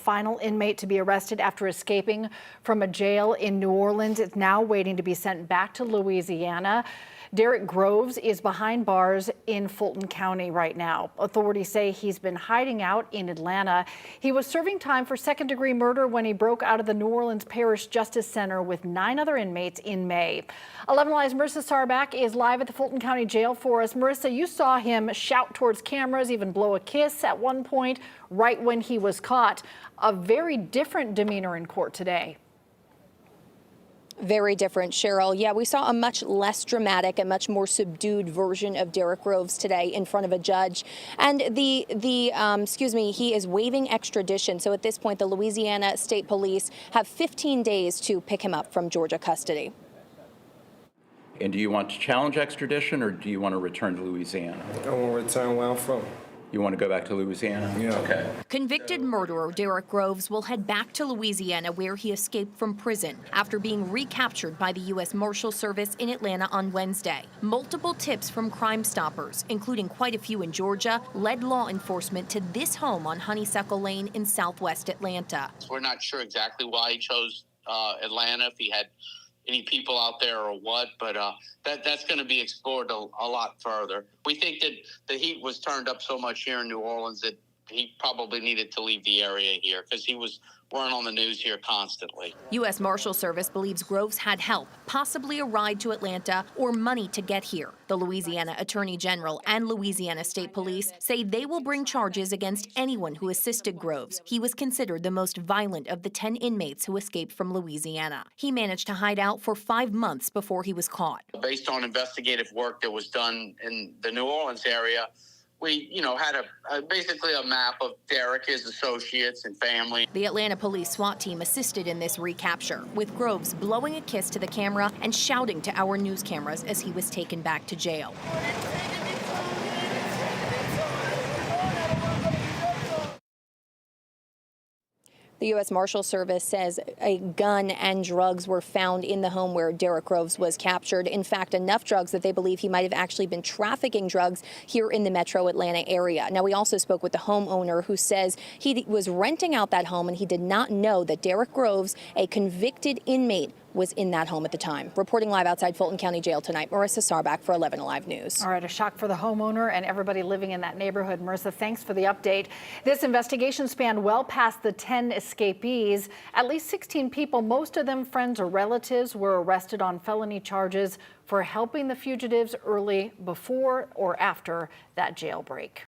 final inmate to be arrested after escaping from a jail in New Orleans. It's now waiting to be sent back to Louisiana. Derek Groves is behind bars in Fulton County right now. Authorities say he's been hiding out in Atlanta. He was serving time for second-degree murder when he broke out of the New Orleans Parish Justice Center with 9 other inmates in May. 11 Alive's Marissa Sarbach is live at the Fulton County Jail for us. Marissa, you saw him shout towards cameras, even blow a kiss at one point right when he was caught. A very different demeanor in court today. Very different, Cheryl. Yeah, we saw a much less dramatic and much more subdued version of Derek Groves today in front of a judge. And he is waiving extradition. So at this point, the Louisiana State Police have 15 days to pick him up from Georgia custody. And do you want to challenge extradition, or do you want to return to Louisiana? I want to return where I'm from. You want to go back to Louisiana? Yeah. Okay. Convicted murderer Derek Groves will head back to Louisiana, where he escaped from prison after being recaptured by the U.S. Marshal Service in Atlanta on Wednesday. Multiple tips from Crime Stoppers, including quite a few in Georgia, led law enforcement to this home on Honeysuckle Lane in southwest Atlanta. We're not sure exactly why he chose Atlanta, if he had any people out there or what, but that's going to be explored a lot further. We think that the heat was turned up so much here in New Orleans that he probably needed to leave the area here because he weren't on the news here constantly. U.S. Marshal Service believes Groves had help, possibly a ride to Atlanta or money to get here. The Louisiana Attorney General and Louisiana State Police say they will bring charges against anyone who assisted Groves. He was considered the most violent of the 10 inmates who escaped from Louisiana. He managed to hide out for 5 months before he was caught. Based on investigative work that was done in the New Orleans area, we, had basically a map of Derek, his associates, and family. The Atlanta Police SWAT team assisted in this recapture, with Groves blowing a kiss to the camera and shouting to our news cameras as he was taken back to jail. The U.S. Marshal Service says a gun and drugs were found in the home where Derek Groves was captured. In fact, enough drugs that they believe he might have actually been trafficking drugs here in the metro Atlanta area. Now, we also spoke with the homeowner who says he was renting out that home and he did not know that Derek Groves, a convicted inmate, was in that home at the time. Reporting live outside Fulton County Jail tonight, Marissa Sarbach for 11 Alive News. All right, a shock for the homeowner and everybody living in that neighborhood. Marissa, thanks for the update. This investigation spanned well past the 10 escapees. At least 16 people, most of them friends or relatives, were arrested on felony charges for helping the fugitives early, before or after that jailbreak.